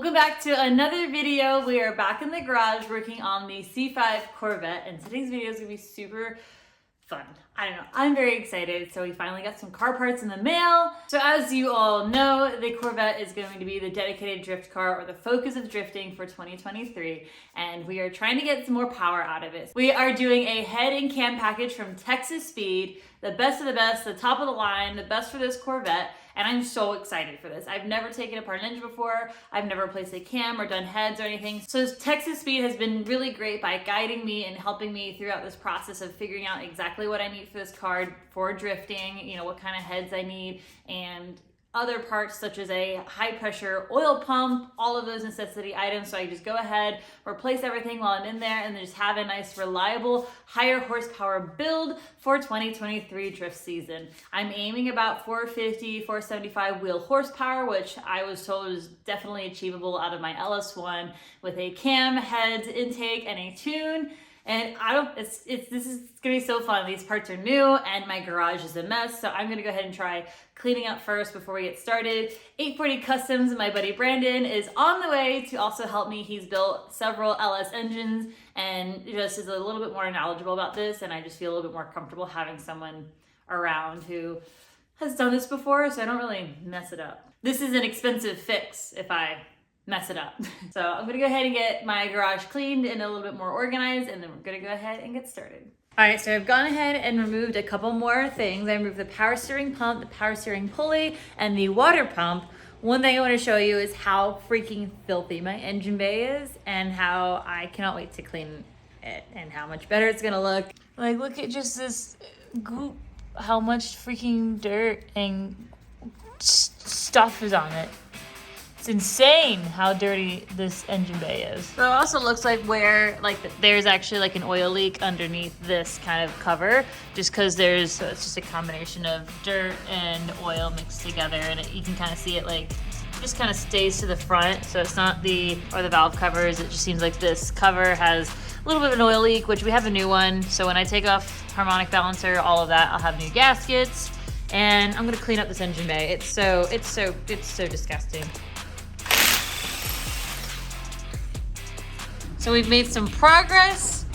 Welcome back to another video. We are back in the garage working on the C5 Corvette, and today's video is gonna be super fun. I don't know, I'm very excited. So we finally got some car parts in the mail. So as you all know, the Corvette is going to be the dedicated drift car or the focus of drifting for 2023. And we are trying to get some more power out of it. We are doing a head and cam package from Texas Speed, the best of the best, the top of the line, the best for this Corvette. And I'm so excited for this. I've never taken apart an engine before. I've never replaced a cam or done heads or anything. So Texas Speed has been really great by guiding me and helping me throughout this process of figuring out exactly what I need for this car for drifting, you know, what kind of heads I need, and other parts such as a high pressure oil pump, all of those necessity items. So I just go ahead, replace everything while I'm in there, and then just have a nice, reliable, higher horsepower build for 2023 drift season. I'm aiming about 450, 475 wheel horsepower, which I was told is definitely achievable out of my LS1 with a cam, heads, intake, and a tune. And this is gonna be so fun. These parts are new and my garage is a mess. So I'm gonna go ahead and try cleaning up first before we get started. 840 Customs, my buddy Brandon, is on the way to also help me. He's built several LS engines and just is a little bit more knowledgeable about this. And I just feel a little bit more comfortable having someone around who has done this before, so I don't really mess it up. This is an expensive fix if I mess it up. So I'm gonna go ahead and get my garage cleaned and a little bit more organized, and then we're gonna go ahead and get started. All right, so I've gone ahead and removed a couple more things. I removed the power steering pump, the power steering pulley, and the water pump. One thing I wanna show you is how freaking filthy my engine bay is and how I cannot wait to clean it and how much better it's gonna look. Like, look at just this goop, how much freaking dirt and stuff is on it. It's insane how dirty this engine bay is. So it also looks like there's actually like an oil leak underneath this kind of cover, just because it's just a combination of dirt and oil mixed together, and you can kind of see it like just kind of stays to the front. So it's not the valve covers. It just seems like this cover has a little bit of an oil leak, which we have a new one. So when I take off harmonic balancer, all of that, I'll have new gaskets, and I'm gonna clean up this engine bay. It's so disgusting. So we've made some progress.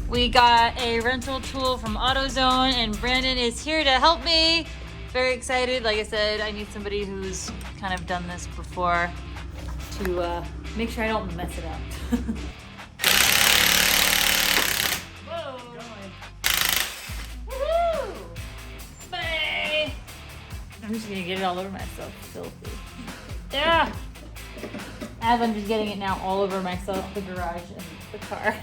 We got a rental tool from AutoZone, and Brandon is here to help me. Very excited. Like I said, I need somebody who's kind of done this before to make sure I don't mess it up. Whoa. Woohoo! Bye. I'm just gonna get it all over myself. Filthy. Yeah. As I'm just getting it now all over myself, the garage and the car.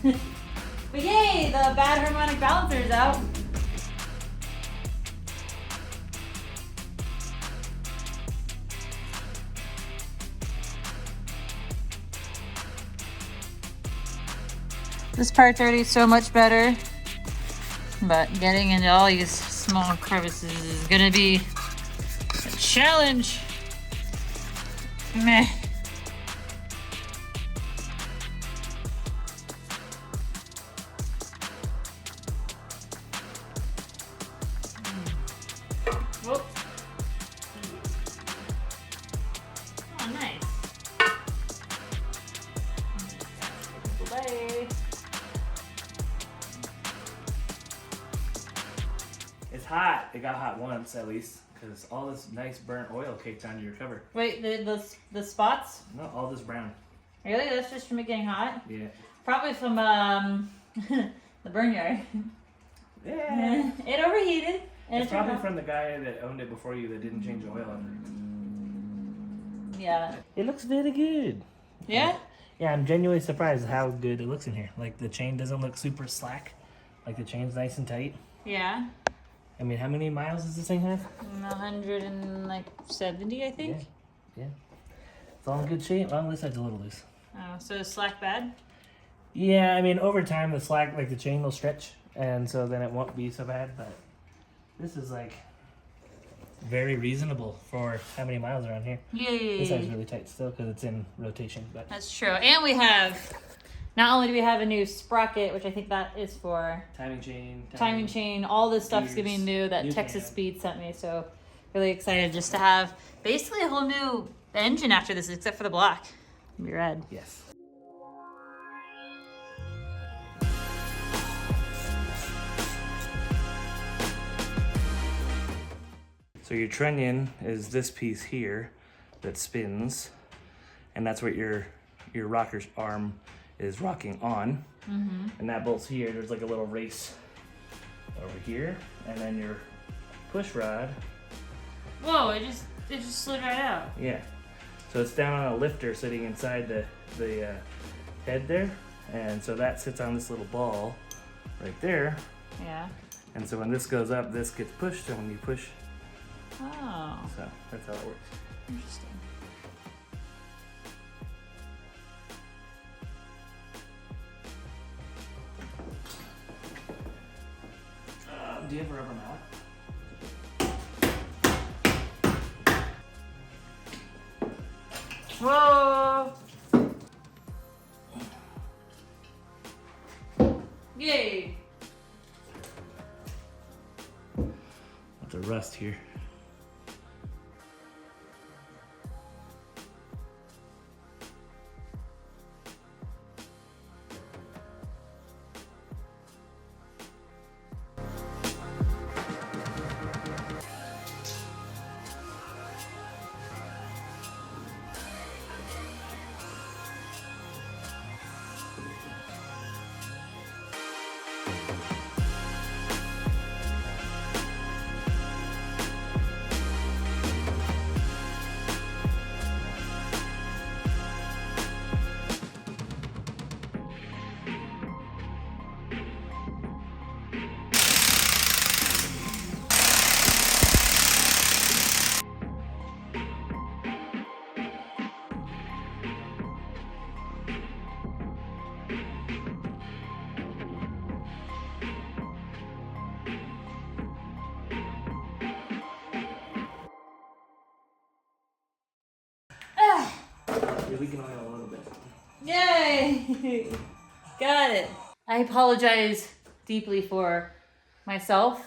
But yay, the bad harmonic balancer is out. This part's already so much better, but getting into all these small crevices is gonna be a challenge. Meh. Whoop. Oh, nice. Bye. It's hot. It got hot once at least, because all this nice burnt oil caked onto your cover. Wait, the spots? No, all this brown. Really? That's just from it getting hot? Yeah. Probably from the burn yard. Yeah. It overheated. And It's probably from the guy that owned it before you that didn't change the oil after. Yeah. It looks very good. Yeah? Yeah, I'm genuinely surprised how good it looks in here. Like, the chain doesn't look super slack. Like, the chain's nice and tight. Yeah. I mean, how many miles does this thing have? 170, I think. Yeah. It's all in good shape. Well, this side's a little loose. Oh, so is slack bad? Yeah, I mean, over time, the slack, like, the chain will stretch, and so then it won't be so bad, but this is, like, very reasonable for how many miles are on here. Yay. This side's really tight still because it's in rotation, but... That's true. And we have, not only do we have a new sprocket, which I think that is for... Timing chain. All this stuff's going to be gears, new that new Texas cam. Speed sent me, so really excited just to have basically a whole new the engine after this, except for the black. It'll be red. Yes. So your trunnion is this piece here that spins, and that's what your rocker's arm is rocking on. Mm-hmm. And that bolts here. There's like a little race over here, and then your push rod. Whoa! It just slid right out. Yeah. So it's down on a lifter sitting inside the head there, and so that sits on this little ball right there. Yeah. And so when this goes up, this gets pushed, and when you push. Oh. So that's how it works. Interesting. Do you have a rubber mallet? Whoa! Yay! Lots of rust here. Yeah, we can oil a little bit. Yay! Got it. I apologize deeply for myself,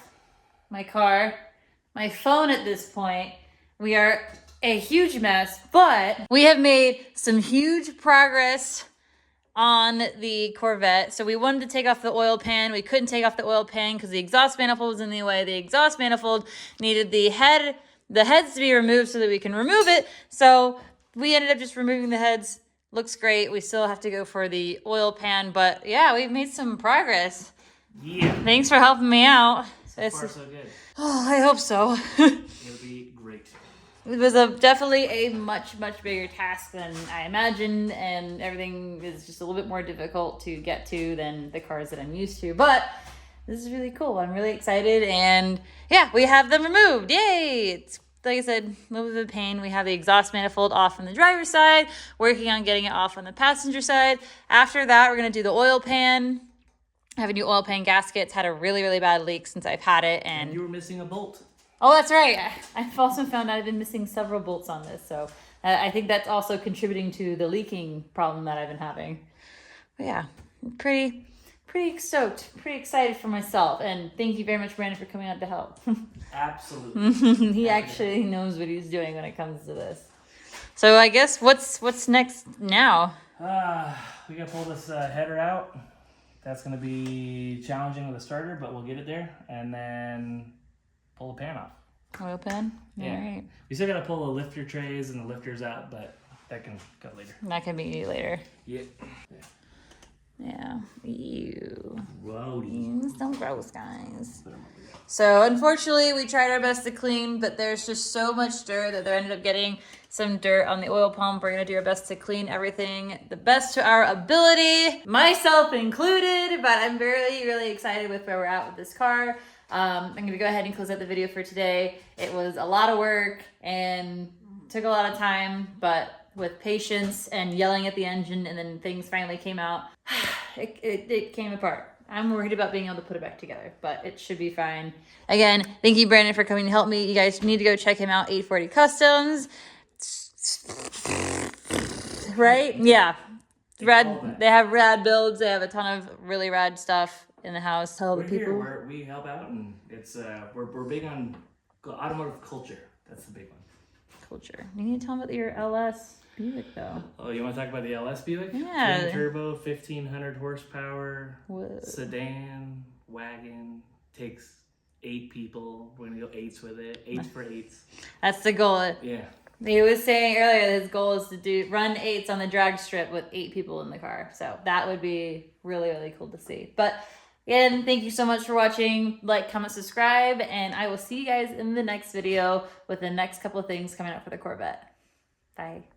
my car, my phone at this point. We are a huge mess, but we have made some huge progress on the Corvette. So we wanted to take off the oil pan. We couldn't take off the oil pan because the exhaust manifold was in the way. The exhaust manifold needed the heads to be removed so that we can remove it. So we ended up just removing the heads. Looks great. We still have to go for the oil pan, but yeah, we've made some progress. Yeah. Thanks for helping me out. So far, so good. Oh, I hope so. It'll be great. It was definitely a much bigger task than I imagined, and everything is just a little bit more difficult to get to than the cars that I'm used to. But this is really cool. I'm really excited, and yeah, we have them removed. Yay! It's, like I said, a little bit of a pain. We have the exhaust manifold off on the driver's side, working on getting it off on the passenger side. After that, we're gonna do the oil pan. I have a new oil pan gasket. It's had a really bad leak since I've had it, and you were missing a bolt. oh, that's right. I've also found out I've been missing several bolts on this, so I think that's also contributing to the leaking problem that I've been having. But yeah, pretty stoked, pretty excited for myself, and thank you very much, Brandon, for coming out to help. Absolutely. He actually knows what he's doing when it comes to this. So I guess what's next now? We gotta pull this header out. That's gonna be challenging with a starter, but we'll get it there, and then pull the pan off. Oil pan? Yeah. All right. We still gotta pull the lifter trays and the lifters out, but that can go later. That can be later. Yeah. Yeah. Ew. Whoa. So gross, guys. So unfortunately, we tried our best to clean, but there's just so much dirt that there ended up getting some dirt on the oil pump. We're gonna do our best to clean everything the best to our ability, myself included, but I'm really excited with where we're at with this car. I'm gonna go ahead and close out the video for today. It was a lot of work and took a lot of time, but with patience and yelling at the engine, and then things finally came out. It came apart. I'm worried about being able to put it back together, but it should be fine. Again, thank you, Brandon, for coming to help me. You guys need to go check him out, 840 Customs. Right? Yeah. Rad. They have rad builds. They have a ton of really rad stuff in the house. Tell the people. Here, we help out, and it's we're big on automotive culture. That's the big one. culture. You need to tell them about your LS Buick though. Oh, you want to talk about the LS Buick? Yeah. Twin turbo, 1500 horsepower, Whoa. sedan, wagon, takes 8 people. We're gonna go 8s with it. 8s for 8s. That's the goal. Yeah. He was saying earlier that his goal is to run 8s on the drag strip with 8 people in the car. So that would be really, really cool to see. But again, thank you so much for watching. Like, comment, subscribe, and I will see you guys in the next video with the next couple of things coming up for the Corvette. Bye.